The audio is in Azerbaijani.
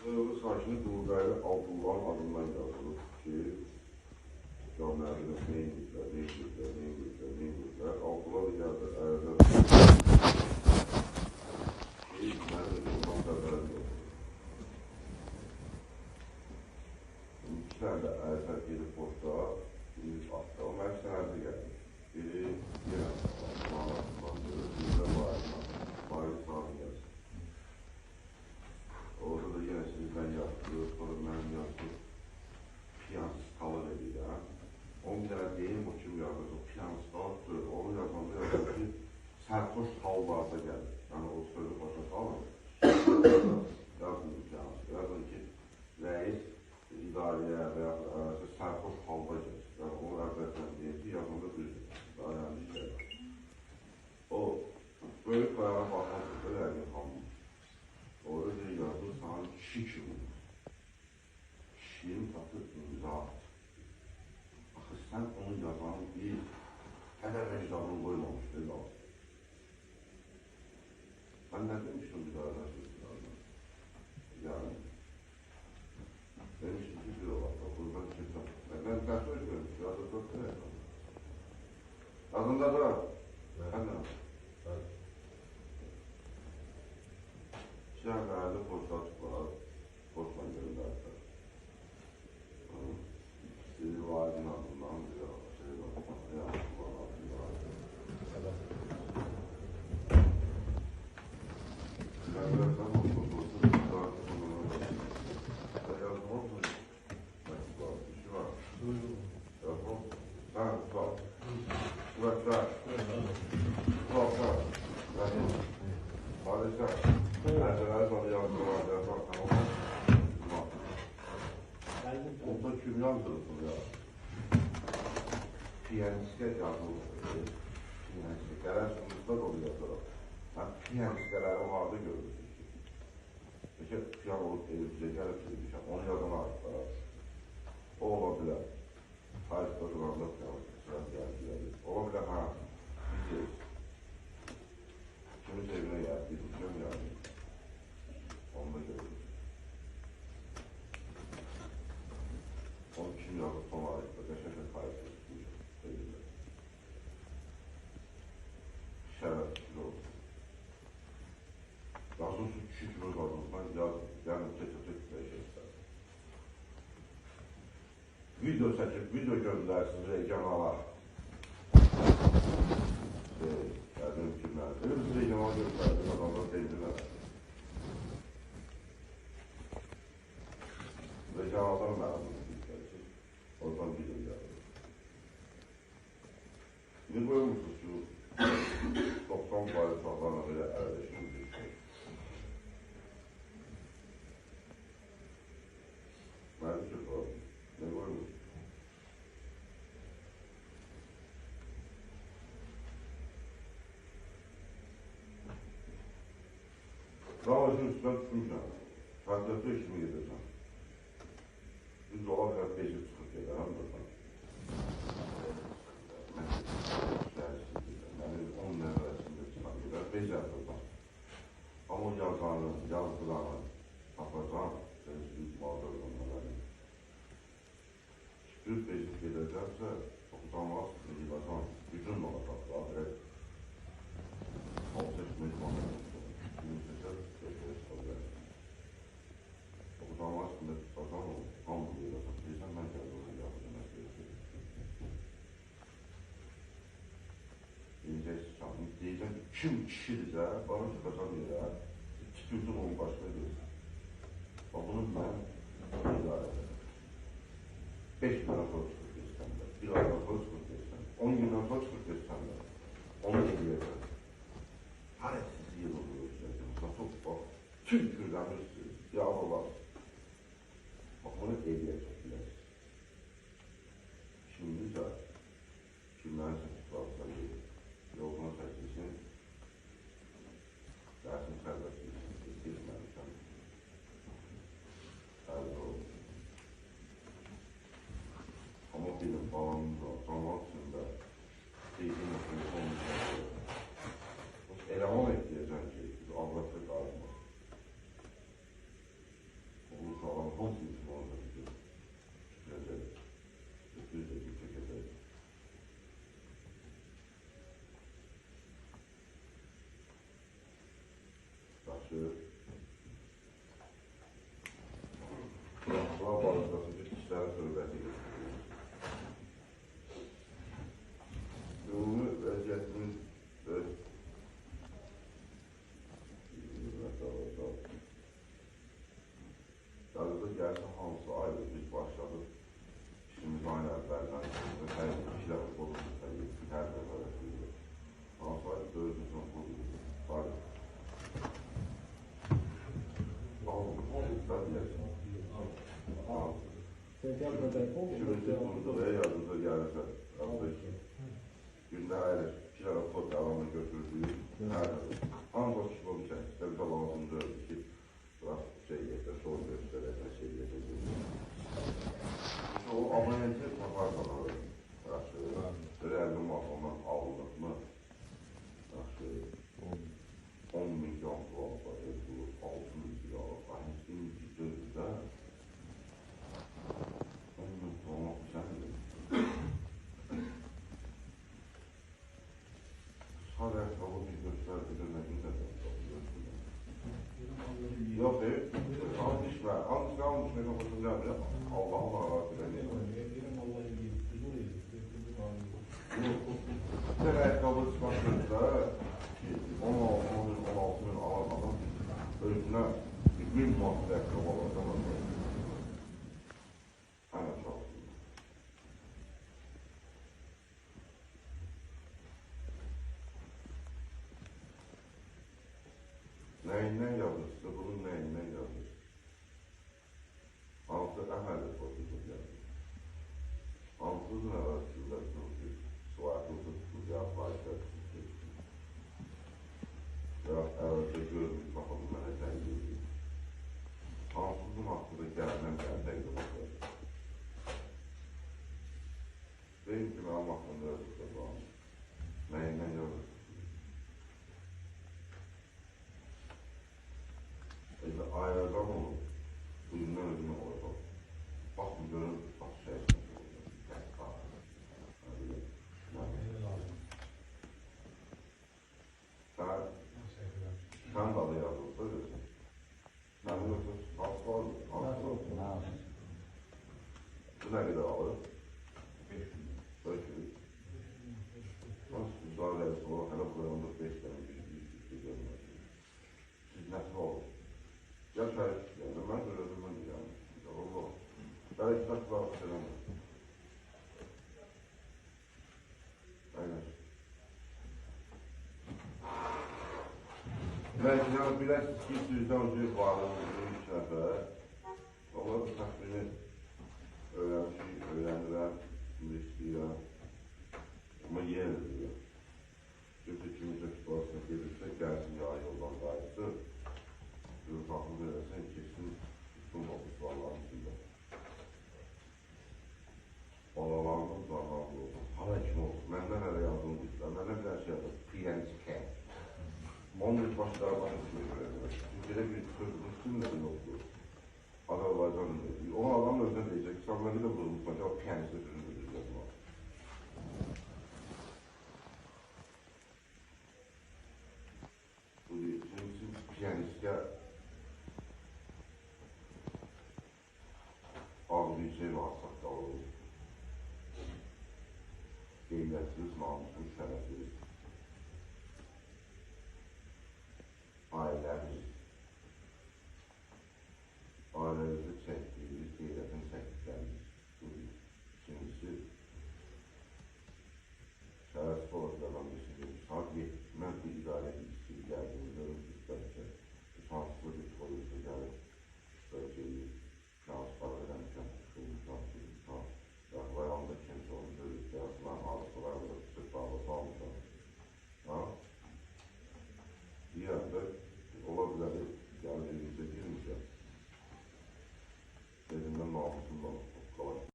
Sınırlı sakini Durqaylı Altuğlan adından yazılıb ki, camilərdə neyin qüdlər. Altuğlan gəldi, əyədə ki, mənim ondan xəbərim yoxdur. İki tane de əyəsər gedib posta, biri atdı, o mənim sənədi gəldi. Biri yenə Mahmudlandırır, biri də Bayır Sağın gəlsin. Orada da yine sizden yaptığı, sonra benim yaptığım piyanist talep ediyor. 10 tane deyim, o kim yazdı, o piyanist talep, onu yazmanda yazdı ki, sərxoş hal varsa gəlir. Yani o sözü başa salın. Yazın piyanist, yazın ki, reis idarəyə və ya sərxoş halda gəlir. Yani onu əvvəldən deyir ki, yazmanda düzdür. Daha yani şey. O, böyük bayana baxan sözü rəqin hamı. Orada bir yazı sana kişi kimi. Kişinin tatlı imza at. Axı sen onu yazanı bir qədər vicdanını koymamış bir lazım. Ben ne demiştim bir daha sözlerden? Yani demiştim ki bir olarak okuldan çıksam. Ben ders öğretmenim. Yazı çok değil. Adında da ben de Şəhərlərdə posta açıqlar, postla göndərdir. İkisi validin adından bir şey var, yazıqlar adından. Ben bilərsən, o postası müzakirə sonuna başlayır. Yazma olsun, məktublar, işi var. Yazma, sən, tutaq. Kuvvetlər, tutaqlar, hadislər. Nəzələri sonra yazdılar, tamam. Onda kim yazdırırsın ya? Piyanistə yazılır. Piyanistə, gələn sonuçda da oluyor sonra. Ben piyanistələri harada görürsün ki? Peki, piyan olup elbizə gəlib söyləyəcəm, onu yazan artıqlar. O ola bilər. Hayırda duranda piyanistə gəlir. Ola bilər, ha, biz kimin evinə gəldik, kim gəldik? Onu da görürüz. Onu kim yazıb son ayıqda, qəşəngə kayıtsız deyirlər. Şərəf fikir olsun. Yazılsın kişi kimi qadınızdan yazın, gəlin tək-tək dəyişəklər. Video çəkib, video göndərsiniz regionala. Gəldim kimlər. Biz regionala göndərdik, adamlar deyirlər. Regionaldan məlumat ediləcək. Oradan video gəlir. İndi qoyulmuşsunuz ki, 90 faiz sağlarına belə əlləşmək deyil. Mənim ki, ne qoyulmuş? Davacın üstündən tutmuşam. Fəndətdə işimi gedəcəm. Biz ola qədər becib çıxıb gedərəm buradan. Yəni 10 nəvəsində çıxan gedər, becər buradan. Amma yazanı, yazdıranı tapacam, sözlük, mağdur olmaları. Düz becib gedəcəksə, oxutamaz, yığacam, gücün olacaq, daha 18 milyon oxutamaz, şimdi tutacam, hamı yığacaq, deyirsən, mən gəldim, onu yapacam, deyəcəm, kim kişidirsə, bana çıxacaq yerə, tütürdüm onun başına deyirsən. Bunu mən idarə edirəm. 5 gündən sonra çıxır deyirsən də, 1 aydan sonra çıxır deyirsən, 10 gündən sonra çıxır deyirsən də, onu eləyəcəm. Hər sizi yığılır, çok bak, tüm kürləmişsiniz, yağlılar. Bak bunu eləyəcək bilərsiniz. Şimdi də kimlərin səhvlarsa yoluna çəkilsin, dərsin sərbəstliyisin, girməmişəm. Əldə olun. Amma bilin, bağımız var, cəmat üçün də Onun için orada bir gözleri. Ötürü de bir çekeceğiz. Başı. Bıraktılar balıkları bir kişilere söhbəti getiriyor. Ümumi vəziyyətimiz öz Yazıda gəlsə hansı ayda biz başladıq. İşimiz aynı əvvəldən hər işlər olursa təbii ki, hər dəfə rəsmidir. Hansı ayda 4-cü olurdu. Tarih. Sən deyəsən. İşimizi durduq, yazıda gəlirsə. Gündə ayrı işlər o devamlı götürdük. Hansı kişi oldu çəkislər də lazımdır ki, bırak şey yeter, şov göstererek şey yeter. O abonenti tapar bana öyle ondan aldık mı? 10 milyon dolar, 6 milyon, aynı dövüde 10 milyon dolar sendir. Sadece hava bir gösterdi de ne güzel. Yok değil. Almış var. Almış ne kapatacağım ya. Allah Allah. Sen ayakkabı çıkartıyorsa 16 bin alamadım. Özüne bir muhabbet ayakkabı alacağım. Aynen çok. Neyinden yazmıştı? Bunun neyinden yazmıştı? Altı əməli pozulur yazmıştı. Altı arasında bir suatlısı tutacaq, başqa tutacaq. Ya əvvəlcə görmüş, baxalım mənə təngiyyə. Altının haqqında gəlməm gəlməkdir baxalım. Deyim ki, mənim haqqında yazmıştı bu. Neyindən yazmıştı? Ayrıca onu bugündən özümə qoyacaq. Baxın, görün, bax şey Sən da yazılsa görsən. Mənim yoxsa hansı var? Bu nə qədər alır? 500. Nasıl müsaade edilsin, o hələ buraya 5 dənə 100 görmür. Siz nəsil olur? Ya şahit, yani ben söyledim ben yani. Allah. Belki saklar selam. Aynen. Belki yani biləsiniz ki, sizdən öncə varlığınızın üç nəfər. Onlar da takvimi öğrenirəm, şimdi istəyirəm. Ama yer ediyor. Çünki kimsə situasına gelirsə, gəlsin ya yoldan qayıtsın. Farklı verirsen kesin tutun olmuş Allah'ın içinde. Balalarımız Allah'ın olsun. Hava kim olsun. Məndən hələ yazdım deyirlər. Məndən bir şey yazdım. PNSK. Onun bir başları başını söylüyorlar. Türkiye'de bir sözümüzün de yoktu. Azerbaycan'ın dedi. Onu adam özüne diyecek. Sen beni de bulmuş. Acaba PNSK sözünü diyeceğim. Bu değil. Şimdi siz PNSK az bir şey varsa da olur. Kıymetsiz, namuslu, şerefsiz.